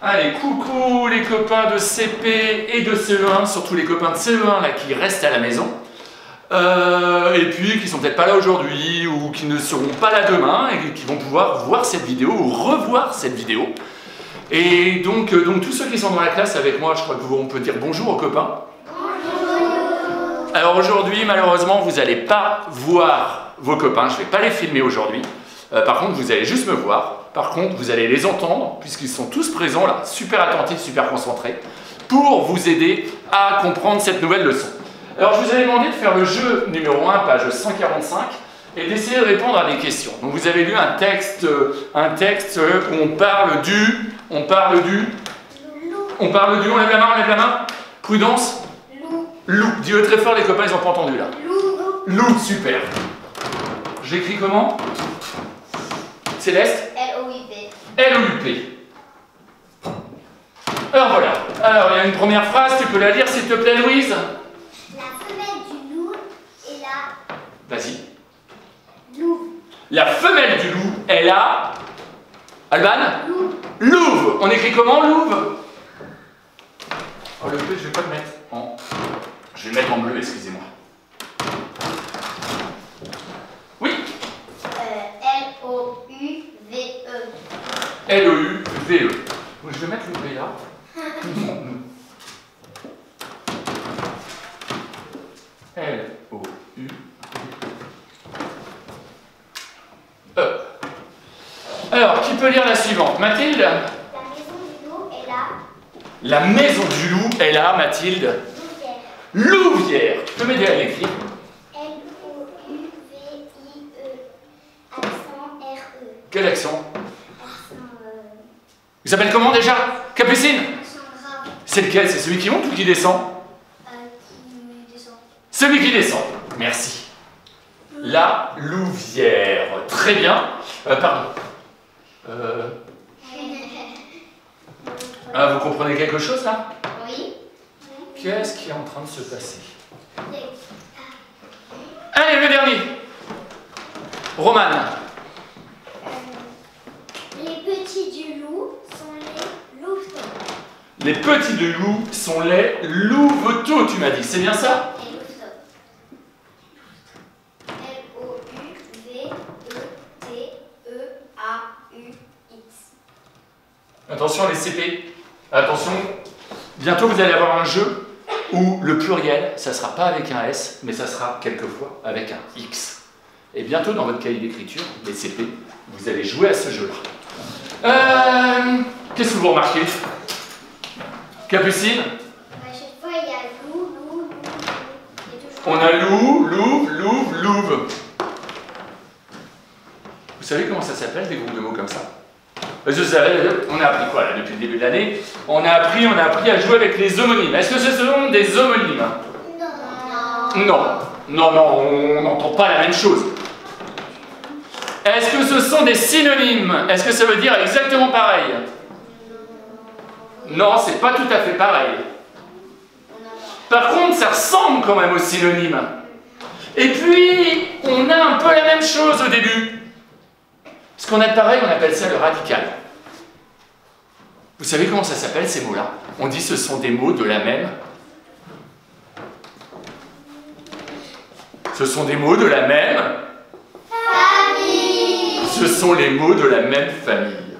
Allez, coucou les copains de CP et de CE1, surtout les copains de CE1 là, qui restent à la maison. Et puis qui sont peut-être pas là aujourd'hui ou qui ne seront pas là demain et qui vont pouvoir voir cette vidéo ou revoir cette vidéo. Et donc tous ceux qui sont dans la classe avec moi, je crois qu'on peut dire bonjour aux copains. Bonjour. Alors aujourd'hui, malheureusement, vous n'allez pas voir vos copains, je ne vais pas les filmer aujourd'hui. Par contre, vous allez juste me voir. Par contre, vous allez les entendre, puisqu'ils sont tous présents là, super attentifs, super concentrés, pour vous aider à comprendre cette nouvelle leçon. Alors, je vous avais demandé de faire le jeu numéro 1, page 145, et d'essayer de répondre à des questions. Donc, vous avez lu un texte où on parle du... On lève la main. Prudence. Loup. Dis-le très fort, les copains, ils n'ont pas entendu là. Loup, super. J'écris comment? Céleste? L-O-U-P. L-O-U-P. Alors voilà. Alors il y a une première phrase, tu peux la lire s'il te plaît, Louise? La femelle du loup est là. Vas-y. Louve. La femelle du loup est là. Alban? Louve. Louve. On écrit comment, louve? Oh, le bleu, je vais pas le mettre en... Je vais le mettre en bleu, excusez-moi. Oui. L-O-U-V-E. L-O-U-V-E. Je vais mettre le V là. L-O-U-V-E. Alors, qui peut lire la suivante? Mathilde? La maison du loup est là. La maison du loup est là, Mathilde. Louvière. Tu peux m'aider à l'écrire? L-O-U-V-I-E. Accent R-E. Quel accent? Accent Il s'appelle comment déjà? Capucine? accent grave. C'est lequel? C'est celui qui monte ou qui descend? Qui descend. Celui qui descend. Merci. La louvière. Très bien. Pardon. Vous comprenez quelque chose là? Oui. Qu'est-ce qui est en train de se passer? Allez, le dernier. Romane. Les petits du loup sont les louveteaux. Les petits de loup sont les louveteaux, tu m'as dit. C'est bien ça? Les louveteaux. L-O-U-V-E-T-E-A-U-X. Attention les CP. Attention. Bientôt vous allez avoir un jeu où le pluriel, ça ne sera pas avec un S, mais ça sera quelquefois avec un X. Et bientôt dans votre cahier d'écriture, les CP, vous allez jouer à ce jeu-là. Qu'est-ce que vous remarquez? Capucine? À chaque fois, il y a loup. On a loup, louve. Vous savez comment ça s'appelle, des groupes de mots comme ça? On a appris quoi là depuis le début de l'année? On a appris à jouer avec les homonymes. Est-ce que ce sont des homonymes? Non, on n'entend pas la même chose. Est-ce que ce sont des synonymes? Est-ce que ça veut dire exactement pareil? Non, c'est pas tout à fait pareil. Par contre, ça ressemble quand même aux synonymes. Et puis, on a un peu la même chose au début. Ce qu'on a de pareil, on appelle ça le radical. Vous savez comment ça s'appelle ces mots-là? On dit ce sont des mots de la même... Ce sont des mots de la même... Famille. Ce sont les mots de la même famille.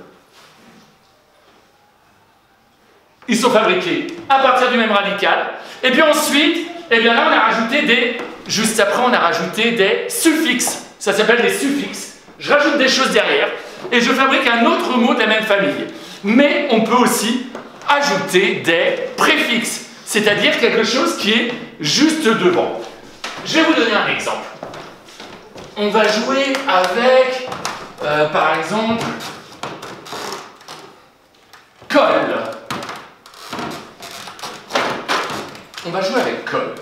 Ils sont fabriqués à partir du même radical. Et puis ensuite, eh bien là, on a rajouté des... Juste après, on a rajouté des suffixes. Ça s'appelle des suffixes. Je rajoute des choses derrière et je fabrique un autre mot de la même famille. Mais on peut aussi ajouter des préfixes, c'est-à-dire quelque chose qui est juste devant. Je vais vous donner un exemple. On va jouer avec, par exemple, colle. On va jouer avec colle.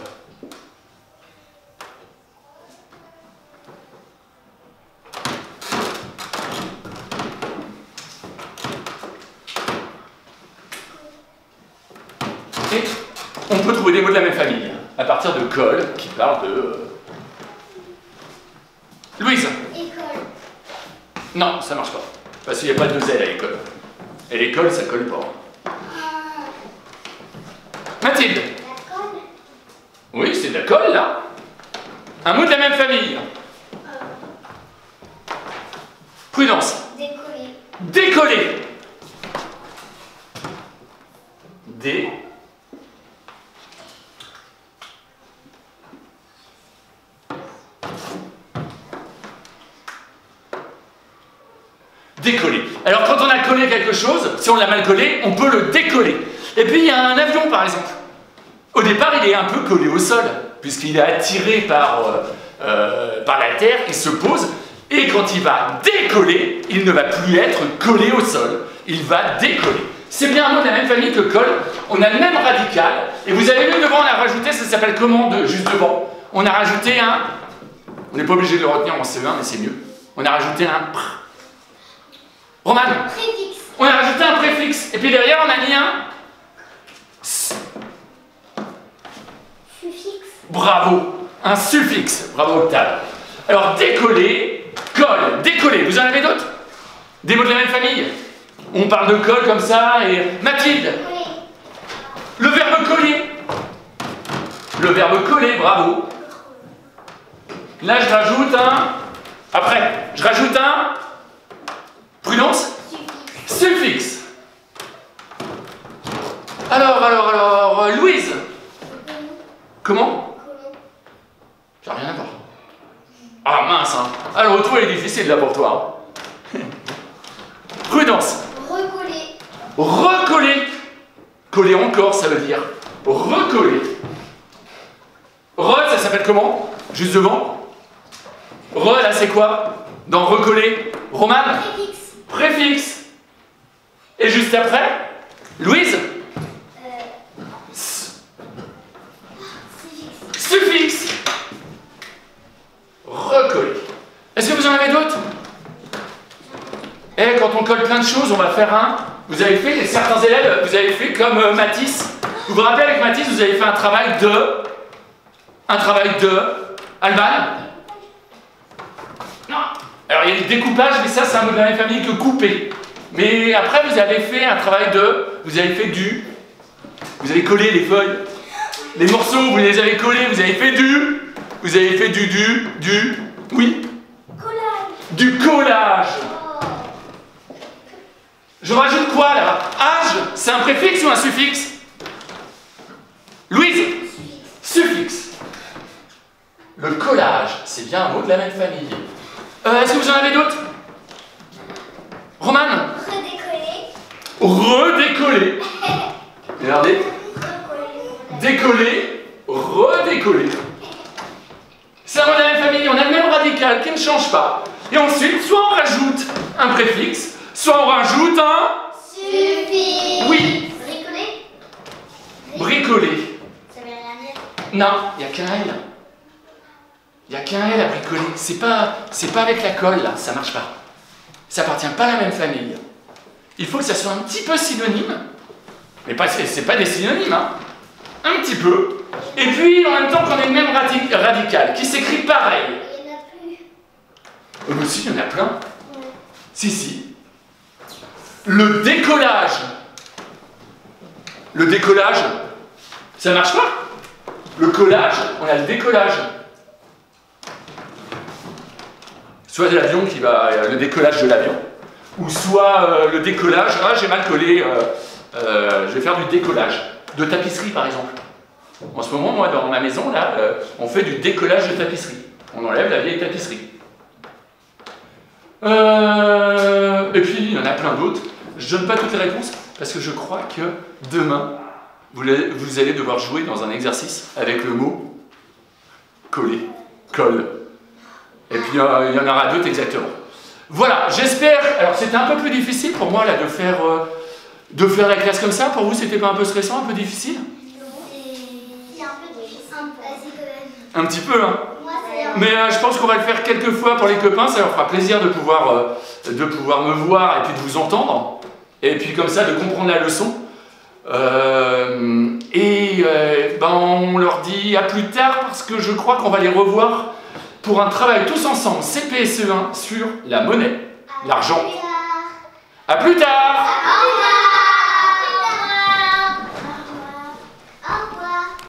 Et on peut trouver des mots de la même famille, à partir de colle, qui parle de... Louise? École. Non, ça marche pas. Parce qu'il n'y a pas de Z à l'école. Et l'école, ça colle pas. Mathilde. La colle. Oui, c'est de la colle, là. Un mot de la même famille. Prudence. Décoller. Décoller. Dé. Décoller. Alors quand on a collé quelque chose, si on l'a mal collé, on peut le décoller. Et puis il y a un avion par exemple. Au départ, il est un peu collé au sol, puisqu'il est attiré par la terre, il se pose, et quand il va décoller, il ne va plus être collé au sol, il va décoller. C'est bien un mot de la même famille que colle, on a le même radical, et vous avez vu devant, on a rajouté, ça s'appelle comment juste devant? On a rajouté un, on n'est pas obligé de le retenir en CE1, mais c'est mieux, on a rajouté un pr. Romane, Préfixe. on a rajouté un préfixe, et puis derrière on a mis un Suffixe. bravo, un suffixe, bravo Octave. Alors décoller, colle, décoller, vous en avez d'autres? Des mots de la même famille? On parle de colle comme ça, et Mathilde, Coller. le verbe coller. Le verbe coller, bravo. Là je rajoute un, après, je rajoute un, prudence, Suffixe. suffixe. Alors, Louise, comment? Colon. J'ai rien à voir. Ah mince, hein. Alors, le retour est difficile là pour toi. Hein. Prudence. Recoller. Recoller. Coller encore, ça veut dire recoller. Ça s'appelle comment? Juste devant. Là, c'est quoi? Dans recoller. Romane. Préfixe. Préfixe. Et juste après, Louise. Suffixe. Suffixe. Recoller. Est-ce que vous en avez d'autres? Et quand on colle plein de choses, on va faire un. Vous avez fait, certains élèves, vous avez fait comme Mathis. Vous vous rappelez avec Mathis, vous avez fait un travail de. Alban? Non. Alors il y a le découpage, mais ça c'est un mot de la même famille que couper. Mais après vous avez fait un travail de. Vous avez fait du. Vous avez collé les feuilles. Les morceaux, vous les avez collés, vous avez fait du. Vous avez fait du. Oui. Collage. Du collage. Oh. Je rajoute quoi là? Âge, c'est un préfixe ou un suffixe? Louise? Suffixe. Le collage, c'est bien un mot de la même famille. Est-ce que vous en avez d'autres? Romane? Redécoller. Redécoller. Regardez. Recoller. Décoller, redécoller. C'est un mot de la même famille, on a le même radical qui ne change pas. Et ensuite, soit on rajoute un préfixe, soit on rajoute un... Suffixe. Oui. Bricoler. Bricoler. Ça veut rien dire. Non, il n'y a qu'un L. Il n'y a qu'un L à bricoler. C'est pas avec la colle, là, ça marche pas. Ça appartient pas à la même famille. Il faut que ça soit un petit peu synonyme. Mais c'est pas des synonymes, hein. Un petit peu. Et puis, en même temps qu'on ait le même radical, qui s'écrit pareil. Il n'y en a plus. Mais aussi, il y en a plein. Ouais. Si. Le décollage. Le décollage, ça marche pas. Le collage, on a le décollage. Soit de l'avion qui va, le décollage de l'avion, ou soit le décollage, ah j'ai mal collé, je vais faire du décollage, de tapisserie par exemple. En ce moment, moi dans ma maison, là, on fait du décollage de tapisserie. On enlève la vieille tapisserie. Et puis il y en a plein d'autres. Je donne pas toutes les réponses parce que je crois que demain, vous allez devoir jouer dans un exercice avec le mot coller, colle. Et puis il y en aura d'autres exactement. Voilà, j'espère. Alors c'était un peu plus difficile pour moi là de faire la classe comme ça. Pour vous, c'était pas un peu stressant, un peu difficile? C'est un peu difficile. Un petit peu, hein. Moi, c'est Mais je pense qu'on va le faire quelques fois pour les copains. Ça leur fera plaisir de pouvoir me voir et puis de vous entendre. Et puis comme ça, de comprendre la leçon. On leur dit à plus tard parce que je crois qu'on va les revoir pour un travail tous ensemble, CP et CE1, sur la monnaie, l'argent. À plus tard!